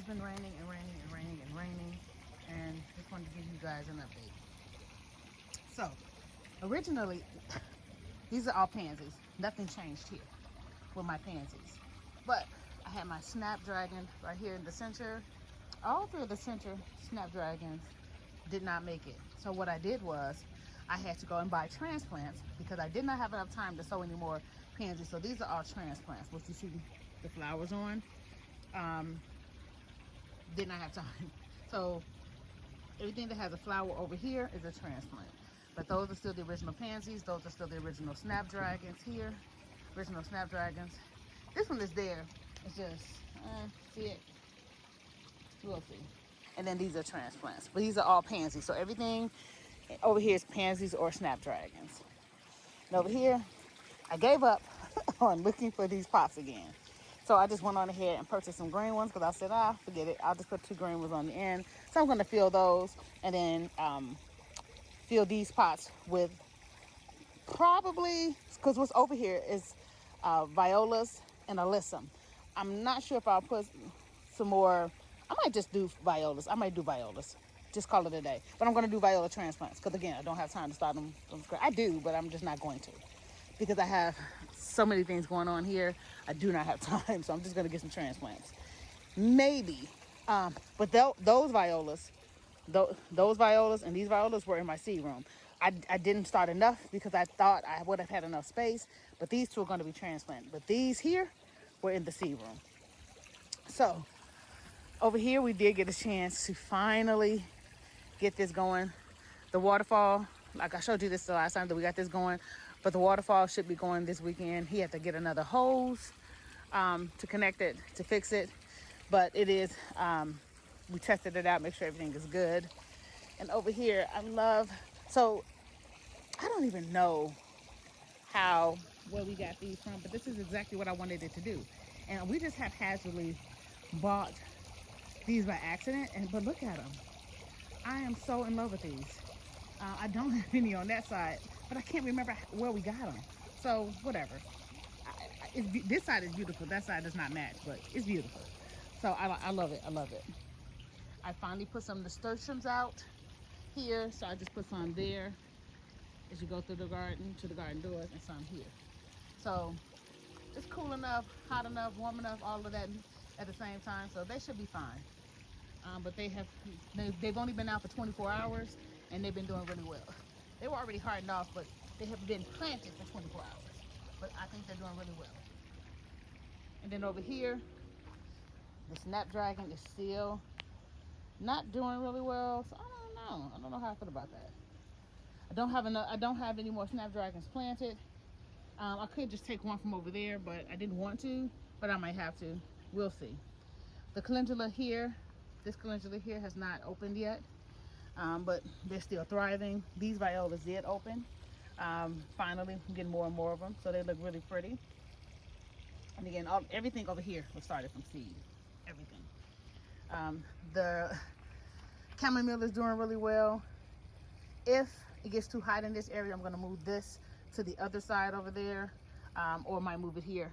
been raining and raining and raining and raining, and just wanted to give you guys an update. So, originally, these are all pansies. Nothing changed here with my pansies. But I had my snapdragon right here in the center. All three of the center snapdragons did not make it. So what I did was I had to go and buy transplants because I did not have enough time to sow any more pansies. So these are all transplants, which you see the flowers on. Did not have time. So everything that has a flower over here is a transplant. But those are still the original pansies. Those are still the original snapdragons here. Original snapdragons. This one is there. It's just, see it? We'll see. And then these are transplants. But these are all pansies. So everything over here is pansies or snapdragons. And over here, I gave up on looking for these pots again. So I just went on ahead and purchased some green ones because I said, forget it. I'll just put 2 green ones on the end. So I'm going to fill those and then fill these pots with probably, because what's over here is violas and alyssum. I'm not sure if I'll put some more. I might just do violas. I might do violas. Just call it a day. But I'm going to do viola transplants because, again, I don't have time to start them from scratch. I do, but I'm just not going to because I have so many things going on here. I do not have time, so I'm just going to get some transplants. Maybe. But those violas, those violas and these violas were in my seed room. I didn't start enough because I thought I would have had enough space, but these 2 are going to be transplanted. But these here were in the seed room. So over here, we did get a chance to finally get this going. The waterfall, like I showed you this the last time that we got this going, but the waterfall should be going this weekend. He had to get another hose to connect it, to fix it. But it is, we tested it out, make sure everything is good. And over here, so I don't even know where we got these from, but this is exactly what I wanted it to do. And we just haphazardly bought these by accident, but look at them. I am so in love with these. I don't have any on that side, but I can't remember where we got them. So whatever. This side is beautiful. That side does not match, but it's beautiful. So I love it. I love it. I finally put some nasturtiums out here, so I just put some there as you go through the garden to the garden doors, and some here. So it's cool enough, hot enough, warm enough, all of that at the same time. So they should be fine. But they've only been out for 24 hours and they've been doing really well. They were already hardened off, but they have been planted for 24 hours. But I think they're doing really well. And then over here, the snapdragon is still not doing really well. So I don't know. I don't know how I feel about that. I don't have any more snapdragons planted. I could just take one from over there, but I didn't want to, but I might have to. We'll see. The calendula here, this calendula here has not opened yet, but they're still thriving. These violas did open. Finally, I'm getting more and more of them, so they look really pretty. And again, everything over here was started from seed. Everything. The chamomile is doing really well. If it gets too hot in this area, I'm going to move this to the other side over there, or might move it here.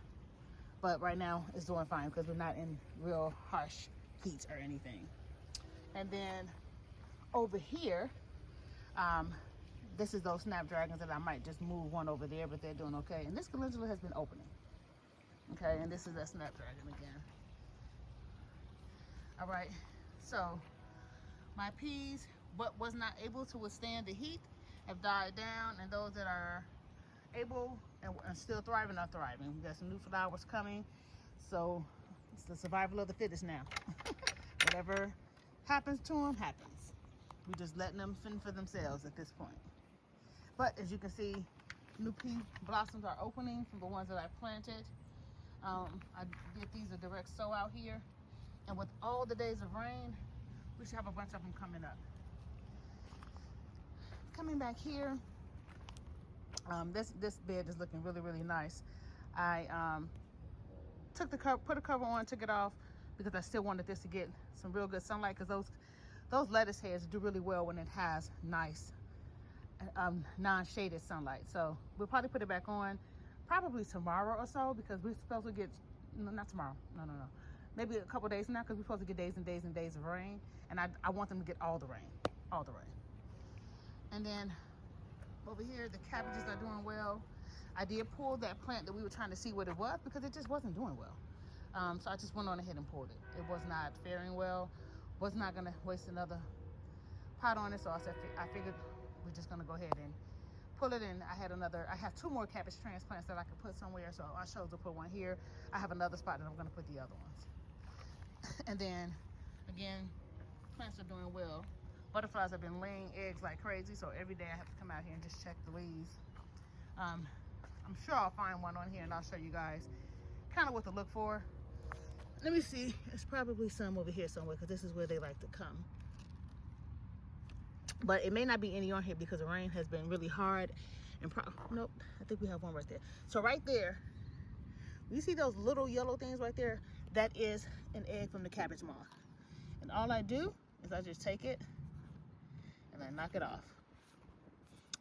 But right now it's doing fine because we're not in real harsh heat or anything. And then over here, this is those snapdragons that I might just move one over there, but they're doing okay. And this calendula has been opening. Okay, and this is that snapdragon again. All right, so my peas, what was not able to withstand the heat, have died down, and those that are able and still thriving are thriving. We got some new flowers coming, so it's the survival of the fittest now. Whatever happens to them, happens. We're just letting them fend for themselves at this point. But as you can see, new pea blossoms are opening from the ones that I planted. I did these a direct sow out here, and with all the days of rain, we should have a bunch of them coming up. Coming back here, this bed is looking really, really nice. I put a cover on, took it off because I still wanted this to get some real good sunlight, because those lettuce heads do really well when it has nice non-shaded sunlight. So we'll probably put it back on probably tomorrow or so, because we're supposed to get, no, not tomorrow, no, maybe a couple days from now, because we're supposed to get days and days and days of rain, and I want them to get all the rain. And then over here, the cabbages are doing well. I did pull that plant that we were trying to see what it was, because it just wasn't doing well. So I just went on ahead and pulled it. It was not faring well. Was not gonna waste another pot on it, so I figured we're just gonna go ahead and pull it in. I have 2 more cabbage transplants that I could put somewhere, so I chose to put one here. I have another spot that I'm gonna put the other ones. And then again, plants are doing well. Butterflies have been laying eggs like crazy, so every day I have to come out here and just check the leaves. I'm sure I'll find one on here and I'll show you guys kind of what to look for. Let me see. There's probably some over here somewhere, because this is where they like to come. But it may not be any on here because the rain has been really hard. And nope, I think we have one right there. So right there, you see those little yellow things right there? That is an egg from the cabbage moth. And all I do is I just take it and I knock it off.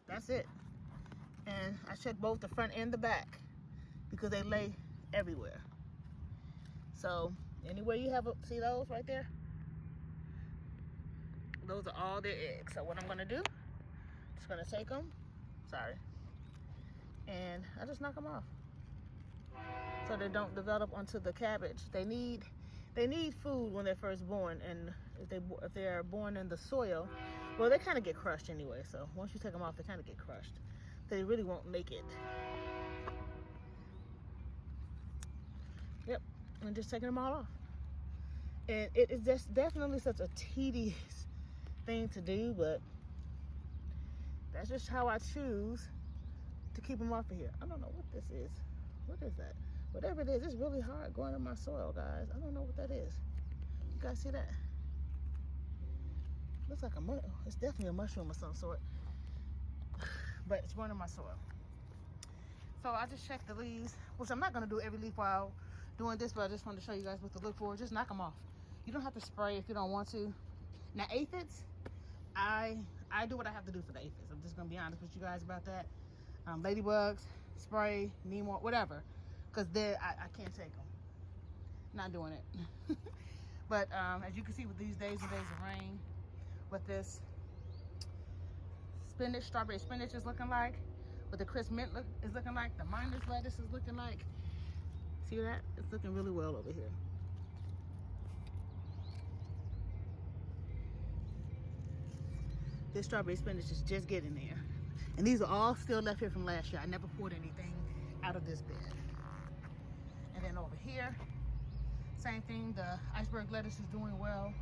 That's it. And I check both the front and the back, because they lay everywhere. So anywhere you have see those right there? Those are all their eggs. So what I'm gonna do, just gonna take them, and I just knock them off, so they don't develop onto the cabbage. They need food when they're first born, and if they're born in the soil, well, they kind of get crushed anyway. So once you take them off, they kind of get crushed. They really won't make it. Yep, and just taking them all off. And it is just definitely such a tedious thing to do, but that's just how I choose to keep them off of here. I don't know what this is. What is that? Whatever it is, it's really hard going in my soil, guys. I don't know what that is. You guys see that? Looks like it's definitely a mushroom of some sort, but it's growing in my soil. So I just checked the leaves, which I'm not gonna do every leaf while doing this, but I just wanted to show you guys what to look for. Just knock them off. You don't have to spray if you don't want to. Now aphids, I do what I have to do for the aphids. I'm just gonna be honest with you guys about that. Ladybugs, spray, neem oil, whatever, because I can't take them. Not doing it. But as you can see with these days and days of rain, what this spinach, strawberry spinach is looking like, what the crisp mint is looking like, the Miner's lettuce is looking like. See that? It's looking really well over here. This strawberry spinach is just getting there. And these are all still left here from last year. I never poured anything out of this bed. And then over here, same thing, the iceberg lettuce is doing well.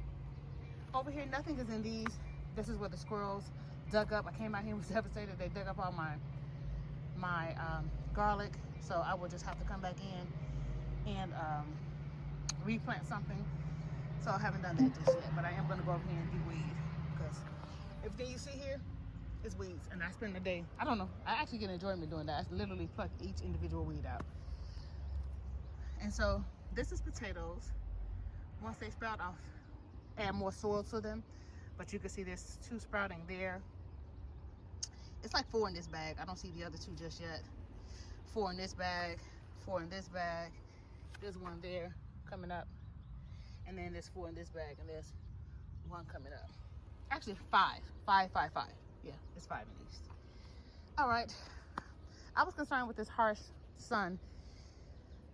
Over here, nothing is in these. This is where the squirrels dug up. I came out here and was devastated. They dug up all my garlic. So I will just have to come back in and replant something. So I haven't done that just yet, but I am gonna go over here and de-weed, because everything you see here is weeds, and I spend the day, I don't know, I actually get enjoyment doing that. I literally pluck each individual weed out. And so this is potatoes. Once they sprout, I'll add more soil to them, but you can see there's 2 sprouting there. It's like 4 in this bag. I don't see the other 2 just yet. 4 in this bag, 4 in this bag. There's 1 there coming up, and then there's 4 in this bag, and there's 1 coming up. Actually 5. Yeah, it's 5 in these. All right, I was concerned with this harsh sun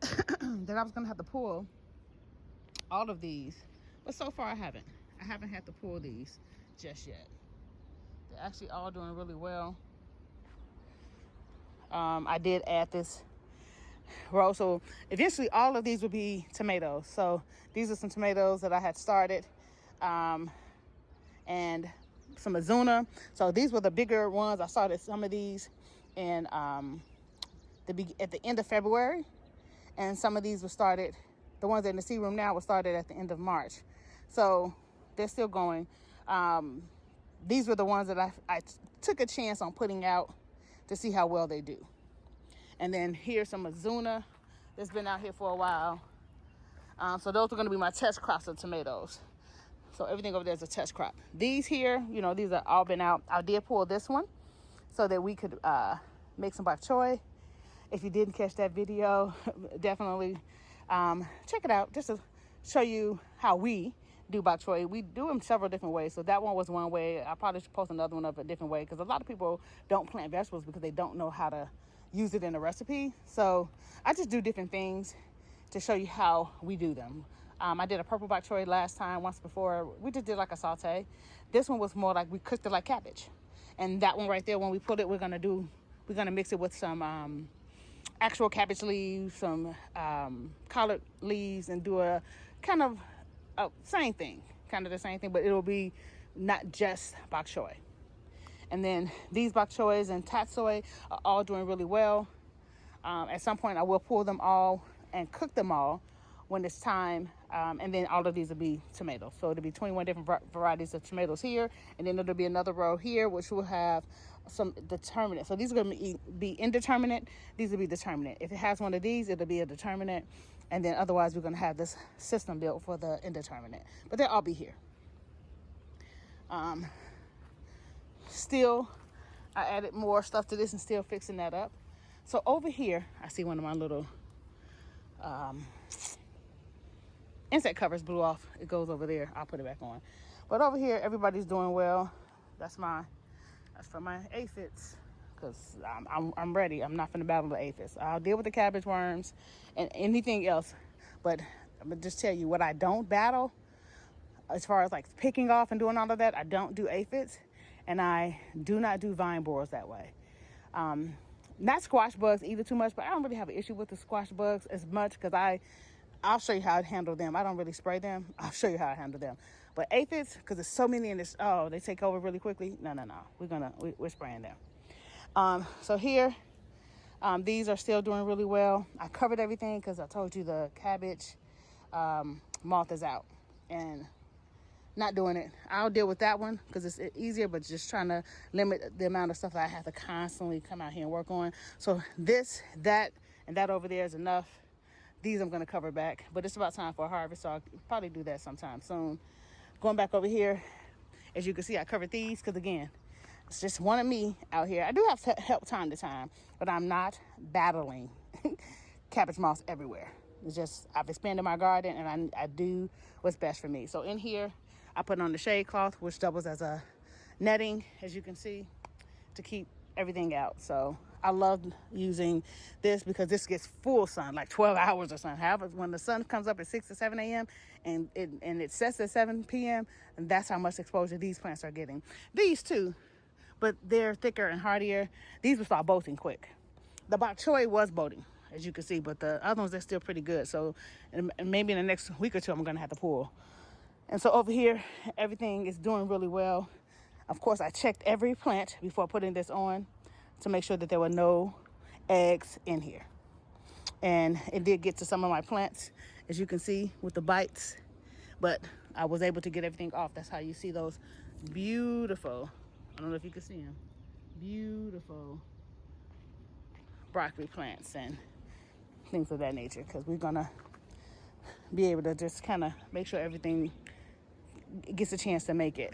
that I was gonna have to pull all of these, but so far I haven't had to pull these just yet. They're actually all doing really well. I did add this row, so eventually all of these will be tomatoes. So these are some tomatoes that I had started, and some Azuna. So these were the bigger ones. I started some of these in at the end of February, and some of these were started, the ones in the seed room now were started at the end of March. So they're still going. These were the ones that I took a chance on putting out to see how well they do. And then here's some Azuna that's been out here for a while. So those are going to be my test crops of tomatoes. So everything over there is a test crop. These here, you know, these are all been out. I did pull this one so that we could make some bok choy. If you didn't catch that video, definitely check it out. Just a show you how we do bok choy. We do them several different ways. So that one was one way. I probably should post another one of a different way, because a lot of people don't plant vegetables because they don't know how to use it in a recipe. So I just do different things to show you how we do them. I did a purple bok choy last time, once before. We just did like a saute. This one was more like we cooked it like cabbage. And that one right there, when we put it, we're gonna mix it with some actual cabbage leaves, some collard leaves, and do a kind of same thing, kind of the same thing, but it'll be not just bok choy. And then these bok choys and tatsoi are all doing really well. At some point I will pull them all and cook them all when it's time, and then all of these will be tomatoes. So it'll be 21 different varieties of tomatoes here, and then there'll be another row here which will have some determinate. So these are going to be indeterminate, these will be determinate. If it has one of these, it'll be a determinate, and then otherwise we're going to have this system built for the indeterminate, but they'll all be here. Still, I added more stuff to this and still fixing that up. So over here I see one of my little insect covers blew off. It goes over there. I'll put it back on. But over here, everybody's doing well. That's for my aphids, because I'm ready. I'm not finna battle the aphids. I'll deal with the cabbage worms and anything else. But I'm gonna just tell you what I don't battle, as far as like picking off and doing all of that. I don't do aphids, and I do not do vine borers that way. Not squash bugs either too much, but I don't really have an issue with the squash bugs as much, because I'll show you how I handle them. I don't really spray them. I'll show you how I handle them. But aphids, because there's so many in this, they take over really quickly. No. We're spraying them. So here, these are still doing really well. I covered everything because I told you the cabbage moth is out and not doing it. I'll deal with that one because it's easier, but just trying to limit the amount of stuff that I have to constantly come out here and work on. So this, that, and that over there is enough. These I'm going to cover back, but it's about time for a harvest, so I'll probably do that sometime soon. Going back over here, as you can see, I covered these because, again, it's just one of me out here. I do have help time to time, but I'm not battling cabbage moths everywhere. It's just I've expanded my garden, and I do what's best for me. So in here, I put on the shade cloth, which doubles as a netting, as you can see, to keep everything out. So I love using this because this gets full sun, like 12 hours or something. However, when the sun comes up at 6 to 7 a.m. and it sets at 7 p.m., and that's how much exposure these plants are getting. These too, but they're thicker and hardier. These will start bolting quick. The bok choy was bolting, as you can see, but the other ones, they're still pretty good. So and maybe in the next week or two, I'm going to have to pull. And so over here, everything is doing really well. Of course, I checked every plant before putting this on to make sure that there were no eggs in here. And it did get to some of my plants, as you can see, with the bites. But I was able to get everything off. That's how you see those beautiful, I don't know if you can see them, beautiful broccoli plants and things of that nature. Because we're going to be able to just kind of make sure everything gets a chance to make it.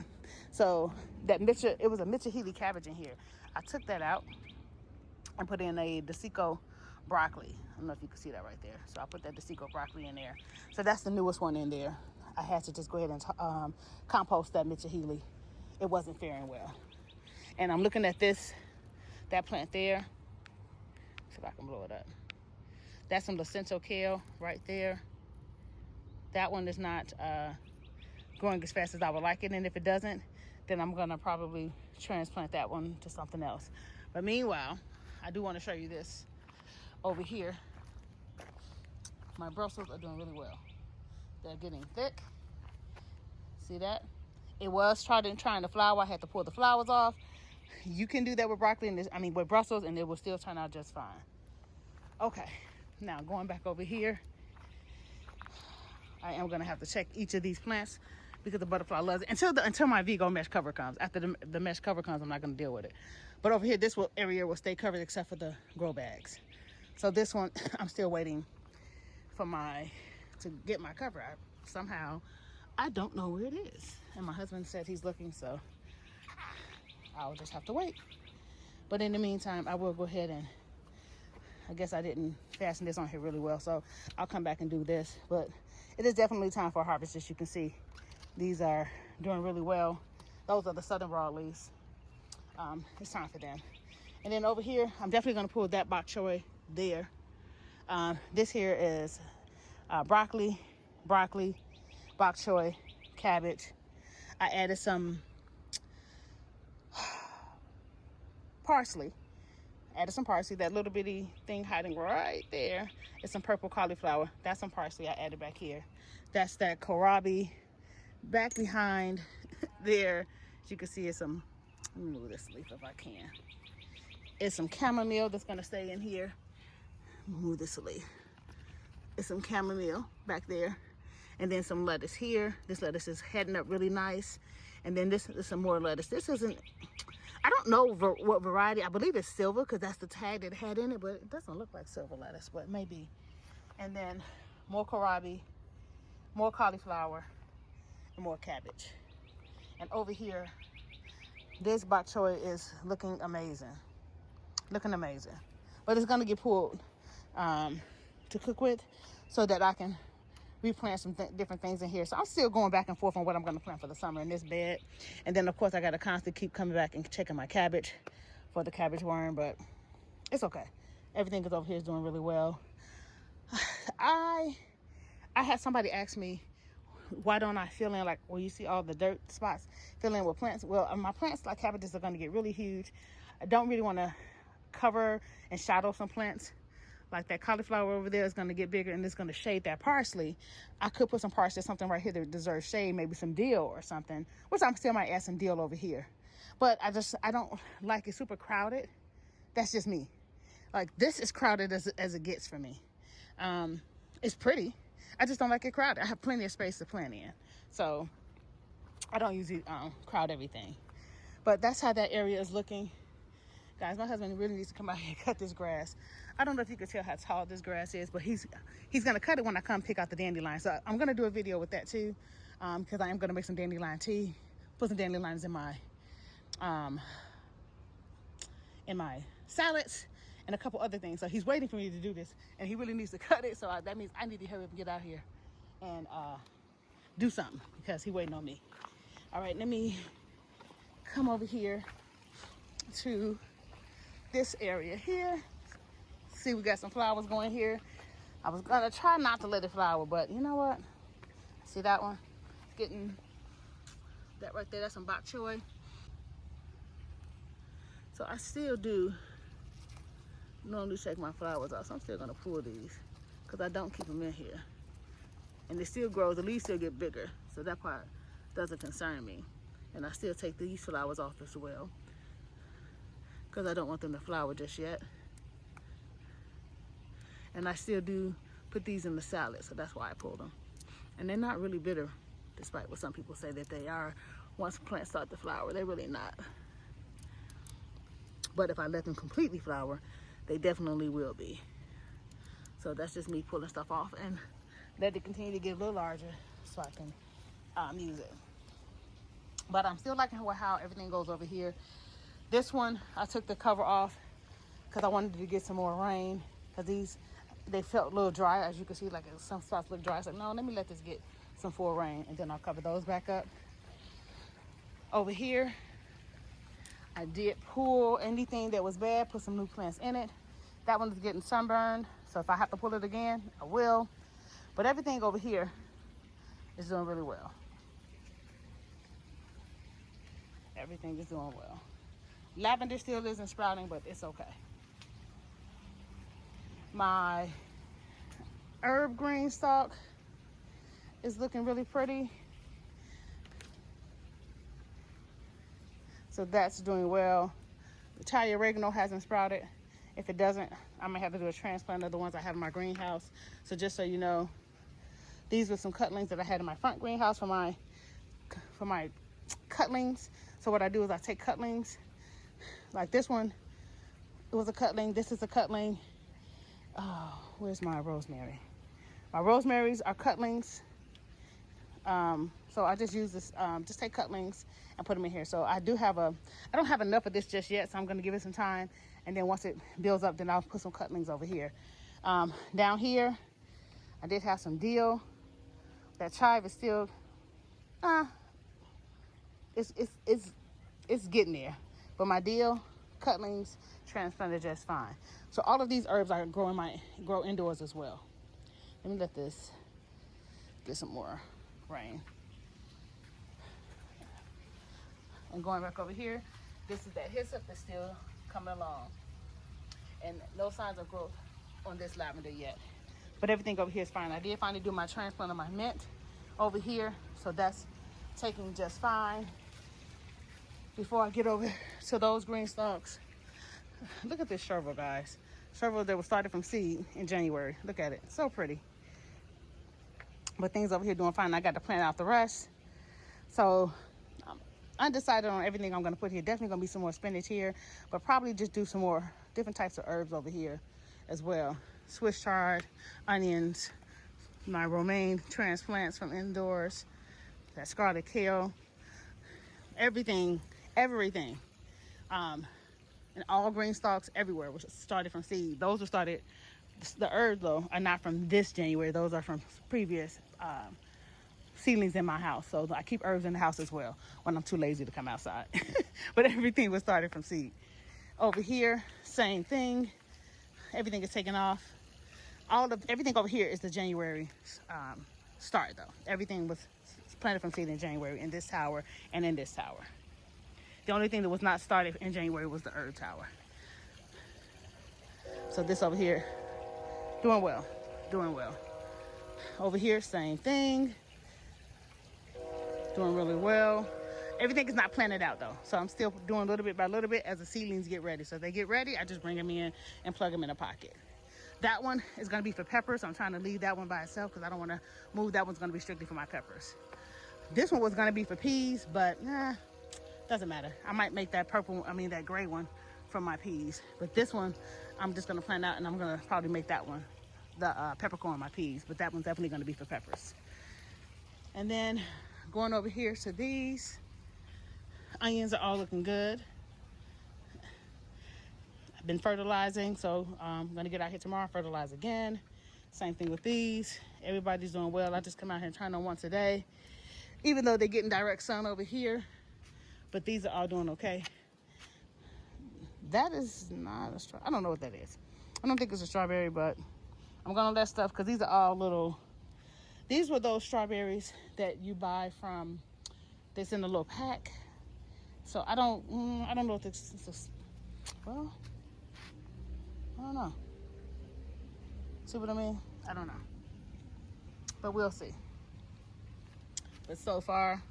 So that it was a Mitchell Healy cabbage in here. I took that out and put in a Desico broccoli. I don't know if you can see that right there. So I put that Desico broccoli in there. So that's the newest one in there. I had to just go ahead and compost that Mitchell Healy. It wasn't faring well. And I'm looking at that plant there. See if I can blow it up. That's some Placento kale right there. That one is not growing as fast as I would like it, and if it doesn't, then I'm gonna probably transplant that one to something else. But meanwhile, I do want to show you this over here. My Brussels are doing really well. They're getting thick. See that? It was trying to flower. I had to pull the flowers off. You can do that with broccoli and with Brussels, and it will still turn out just fine. Okay, now going back over here, I am gonna have to check each of these plants because the butterfly loves it until my Vigo mesh cover comes. After the mesh cover comes, I'm not going to deal with it. But over here, area will stay covered except for the grow bags. So this one, I'm still waiting for to get my cover. Somehow, I don't know where it is. And my husband said he's looking, so I'll just have to wait. But in the meantime, I will go ahead and, I guess I didn't fasten this on here really well, so I'll come back and do this. But it is definitely time for a harvest. As you can see, these are doing really well. Those are the southern broadleaves. It's time for them. And then over here, I'm definitely going to pull that bok choy there. This here is broccoli, bok choy, cabbage. I added some parsley. That little bitty thing hiding right there is some purple cauliflower. That's some parsley I added back here. That's that kohlrabi back behind there. As you can see, it's some, let me move this leaf if I can. It's some chamomile that's gonna stay in here. Move this leaf. It's some chamomile back there. And then some lettuce here. This lettuce is heading up really nice. And then this is some more lettuce. This isn't, I don't know what variety. I believe it's silver because that's the tag that it had in it, but it doesn't look like silver lettuce, but maybe. And then more kohlrabi, more cauliflower, and more cabbage. And over here, this bok choy is looking amazing. But it's gonna get pulled to cook with so that I can replant some different things in here. So I'm still going back and forth on what I'm going to plant for the summer in this bed. And then, of course, I got to constantly keep coming back and checking my cabbage for the cabbage worm. But it's okay. Everything is over here is doing really well. I had somebody ask me, why don't I fill in, like, where you see all the dirt spots, fill in with plants? Well, my plants, like cabbages, are going to get really huge. I don't really want to cover and shadow some plants. Like that cauliflower over there is going to get bigger and it's going to shade that parsley. I could put some parsley, something right here that deserves shade, maybe some dill or something, which I still might add some dill over here. But I don't like it super crowded. That's just me. Like, this is crowded as it gets for me. It's pretty. I just don't like it crowded. I have plenty of space to plant in. So I don't usually crowd everything. But that's how that area is looking. Guys, my husband really needs to come out here and cut this grass. I don't know if you can tell how tall this grass is, but he's going to cut it when I come pick out the dandelion. So I'm going to do a video with that too, because I am going to make some dandelion tea, put some dandelions in my salads and a couple other things. So he's waiting for me to do this, and he really needs to cut it. So that means I need to hurry up and get out here and do something because he's waiting on me. All right, let me come over here to this area here. See, we got some flowers going here. I was gonna try not to let it flower, but you know what? See that one? It's getting that right there. That's some bok choy. So I still do normally shake my flowers out. So I'm still gonna pull these because I don't keep them in here. And it still grows. The leaves still get bigger. So that part doesn't concern me. And I still take these flowers off as well, because I don't want them to flower just yet. And I still do put these in the salad, so that's why I pulled them. And they're not really bitter, despite what some people say that they are. Once plants start to flower, they're really not. But if I let them completely flower, they definitely will be. So that's just me pulling stuff off and let it continue to get a little larger so I can use it. But I'm still liking how everything goes over here. This one, I took the cover off because I wanted to get some more rain, because they felt a little dry. As you can see, like some spots look dry. So no, let me let this get some full rain and then I'll cover those back up. Over here, I did pull anything that was bad, put some new plants in it. That one is getting sunburned, so if I have to pull it again, I will. But everything over here is doing really well. Everything is doing well. Lavender still isn't sprouting, but it's okay. My herb green stalk is looking really pretty. So that's doing well. The Thai oregano hasn't sprouted. If it doesn't, I might have to do a transplant of the ones I have in my greenhouse. So just so you know, these were some cutlings that I had in my front greenhouse for my cutlings. So what I do is I take cutlings, like this one, it was a cutling. This is a cutling. Oh, where's my rosemary? My rosemaries are cutlings. So I just use this, just take cutlings and put them in here. So I don't have enough of this just yet, so I'm gonna give it some time. And then once it builds up, then I'll put some cutlings over here. Down here, I did have some dill. That chive is still, it's it's getting there. But my dill cutlings transplanted just fine. So all of these herbs I grow indoors as well. Let me let this get some more rain. And going back over here, this is that hyssop that's still coming along. And no signs of growth on this lavender yet. But everything over here is fine. I did finally do my transplant of my mint over here. So that's taking just fine. Before I get over to those green stalks, look at this chervil, guys. Chervil that was started from seed in January. Look at it, so pretty. But things over here doing fine. I got to plant out the rest. So I'm undecided on everything I'm gonna put here. Definitely gonna be some more spinach here, but probably just do some more different types of herbs over here as well. Swiss chard, onions, my romaine transplants from indoors, that scarlet kale, everything. And all green stalks everywhere was started from seed. Those were started, the herbs though, are not from this January. Those are from previous seedlings in my house. So I keep herbs in the house as well when I'm too lazy to come outside. But everything was started from seed. Over here, same thing. Everything is taken off. Everything over here is the January start though. Everything was planted from seed in January in this tower and in this tower. The only thing that was not started in January was the herb tower. So this over here, doing well. Over here, same thing. Doing really well. Everything is not planted out though. So I'm still doing little bit by little bit as the seedlings get ready. So if they get ready, I just bring them in and plug them in a pocket. That one is gonna be for peppers. I'm trying to leave that one by itself because I don't wanna move. That one's gonna be strictly for my peppers. This one was gonna be for peas, but doesn't matter. I might make that that gray one from my peas. But this one, I'm just gonna plant out and I'm gonna probably make that one the peppercorn my peas. But that one's definitely gonna be for peppers. And then going over here to these, onions are all looking good. I've been fertilizing, so I'm gonna get out here tomorrow, fertilize again. Same thing with these. Everybody's doing well. I just come out here and turn on once a day, even though they're getting direct sun over here. But these are all doing okay. That is not a strawberry. I don't know what that is. I don't think it's a strawberry, but I'm gonna let stuff because these are all little. These were those strawberries that you buy from. That's in a little pack. So I don't know if this is. Well, I don't know. See what I mean? I don't know. But we'll see. But so far,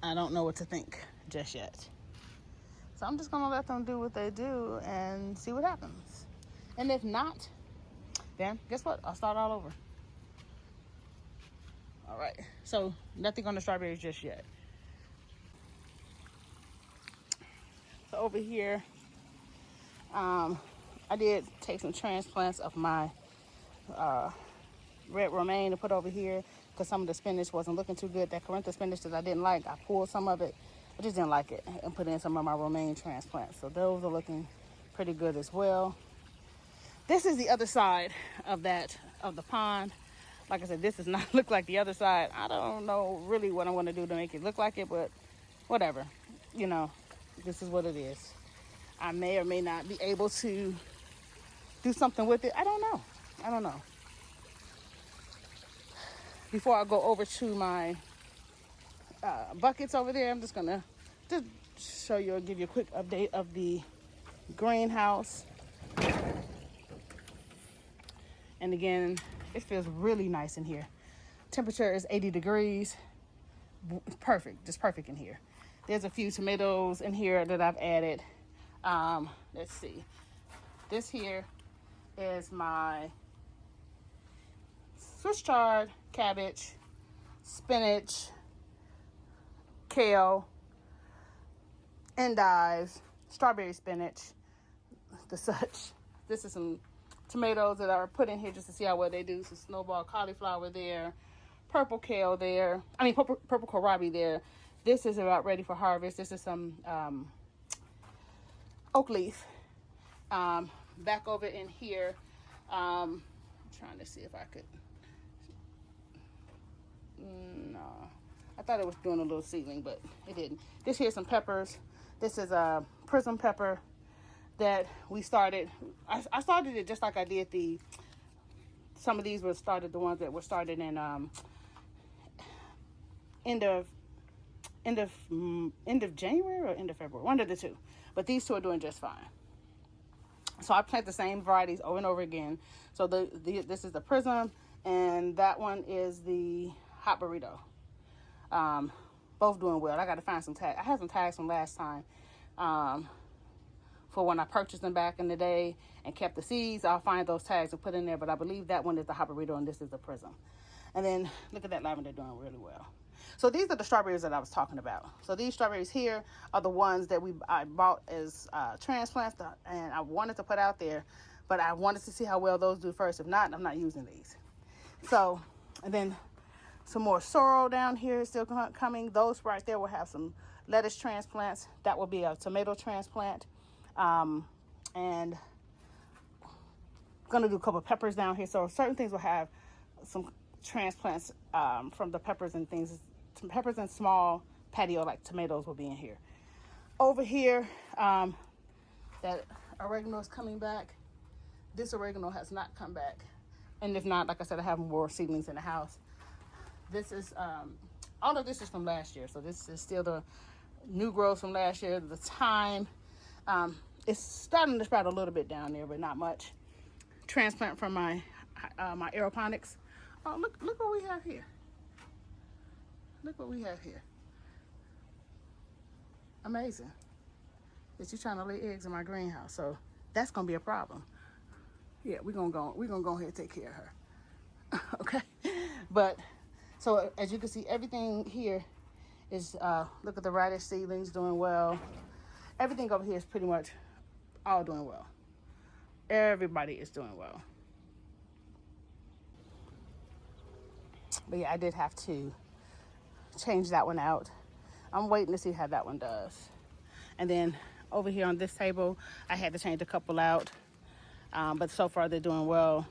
I don't know what to think just yet. So I'm just gonna let them do what they do and see what happens. And if not, then guess what? I'll start all over. All right. So nothing on the strawberries just yet. So over here, I did take some transplants of my red romaine to put over here because some of the spinach wasn't looking too good. That Corinthia spinach that I didn't like, I pulled some of it. I just didn't like it and put in some of my romaine transplants. So those are looking pretty good as well. This is the other side of the pond. Like I said, this does not look like the other side. I don't know really what I'm going to do to make it look like it, but whatever. You know, this is what it is. I may or may not be able to do something with it. I don't know. Before I go over to my buckets over there, I'm just gonna show you or give you a quick update of the greenhouse. And again, it feels really nice in here. Temperature is 80 degrees. Perfect, just perfect in here. There's a few tomatoes in here that I've added. Let's see. This here is my Swiss chard, cabbage, spinach, kale, endives, strawberry spinach, the such. This is some tomatoes that are put in here just to see how well they do. Some snowball cauliflower there, purple kale there. Purple kohlrabi there. This is about ready for harvest. This is some oak leaf. Back over in here, I'm trying to see if I could No, I thought it was doing a little seedling, but it didn't. This here's some peppers. This is a prism pepper that we started. I started it just like I did some of these were started, the ones that were started in end of January or end of February, one of the two. But these two are doing just fine. So I plant the same varieties over and over again. So this is the prism, and that one is the hot burrito. Both doing well. I got to find some tags. I had some tags from last time for when I purchased them back in the day and kept the seeds. I'll find those tags and put in there, but I believe that one is the hot burrito and this is the prism. And then look at that lavender doing really well. So these are the strawberries that I was talking about. So these strawberries here are the ones that I bought as transplants, and I wanted to put out there, but I wanted to see how well those do first. If not, I'm not using these. So, and then some more sorrel down here is still coming. Those right there will have some lettuce transplants. That will be a tomato transplant. And I'm going to do a couple of peppers down here. So certain things will have some transplants from the peppers and things. Some peppers and small patio like tomatoes will be in here. Over here, that oregano is coming back. This oregano has not come back. And if not, like I said, I have more seedlings in the house. This is, all of this is from last year. So this is still the new growth from last year. The thyme, it's starting to sprout a little bit down there, but not much. Transplant from my aeroponics. Oh, look what we have here. Look what we have here. Amazing. That you're trying to lay eggs in my greenhouse. So that's gonna be a problem. Yeah, we're gonna go ahead and take care of her. Okay. But so as you can see, everything here is look at the radish seedlings doing well. Everything over here is pretty much all doing well. Everybody is doing well. But yeah, I did have to change that one out. I'm waiting to see how that one does. And then over here on this table, I had to change a couple out. But so far they're doing well.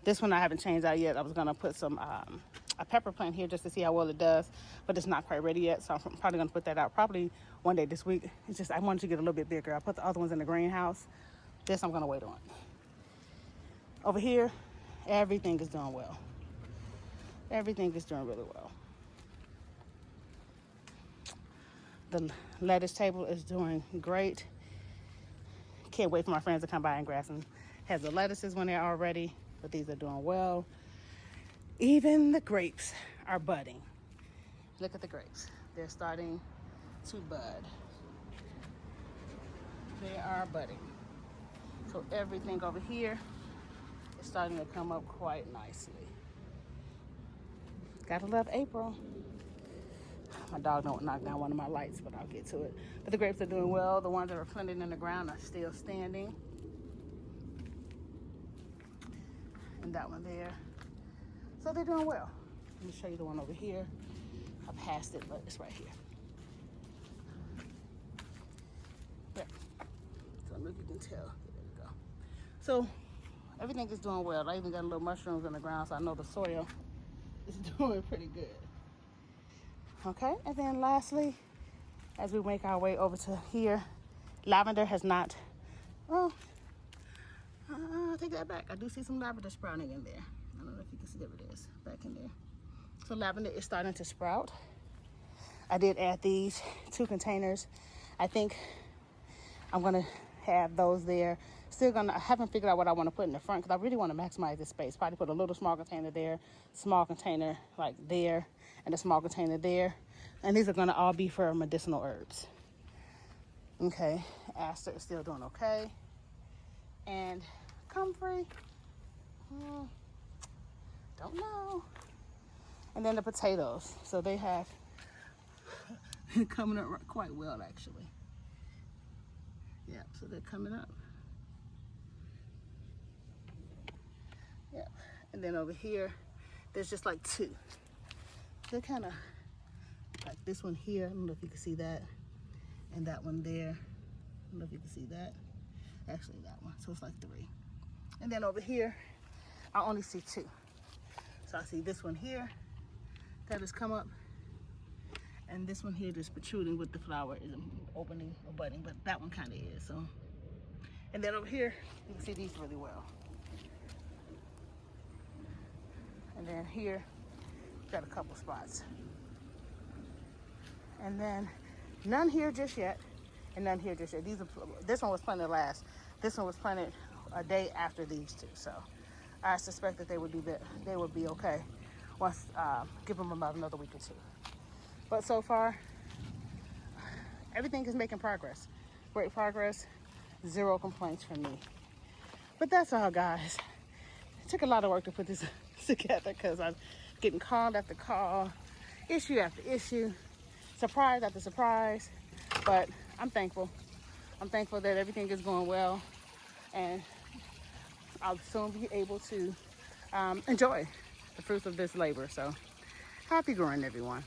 This one I haven't changed out yet. I was gonna put some a pepper plant here just to see how well it does, but it's not quite ready yet. So I'm probably gonna put that out probably one day this week. It's just I wanted to get a little bit bigger. I put the other ones in the greenhouse. This I'm gonna wait on. Over here, everything is doing well. Everything is doing really well. The lettuce table is doing great. Can't wait for my friends to come by and grab some heads of lettuces when they're all ready, but these are doing well. Even the grapes are budding. Look at the grapes. They're starting to bud. They are budding. So everything over here is starting to come up quite nicely. Gotta love April. My dog don't knock down one of my lights, but I'll get to it. But the grapes are doing well. The ones that are planted in the ground are still standing. And that one there. So they're doing well. Let me show you the one over here. I passed it, but it's right here. Yep. So I don't know if you can tell. There we go. So everything is doing well. I even got little mushrooms in the ground, so I know the soil is doing pretty good. Okay, and then lastly, as we make our way over to here, lavender has not, well, take that back. I do see some lavender sprouting in there. I don't know if you can see, there it is, back in there. So lavender is starting to sprout. I did add these 2 containers. I think I'm gonna have those there. I haven't figured out what I want to put in the front because I really want to maximize this space. Probably put a little small container there, small container like there, and a small container there. And these are gonna all be for medicinal herbs. Okay, aster is still doing okay. And comfrey, don't know. And then the potatoes. So they have coming up quite well actually. Yeah, so they're coming up. Yeah, and then over here, there's just like 2. They're kind of like this one here. I don't know if you can see that. And that one there. I don't know if you can see that. Actually, that one. So it's like 3. And then over here, I only see 2. So I see this one here that has come up. And this one here just protruding with the flower isn't opening or budding, but that one kind of is. So, and then over here, you can see these really well. And then here, got a couple spots. And then none here just yet, and none here just yet. This one was planted last. This one was planted a day after these two. So I suspect that they would be okay once give them about another week or two. But so far, everything is making progress. Great progress. Zero complaints from me. But that's all, guys. It took a lot of work to put this together because I'm getting call after call, issue after issue, surprise after surprise. But I'm thankful. I'm thankful that everything is going well, and I'll soon be able to enjoy the fruits of this labor. So happy growing, everyone.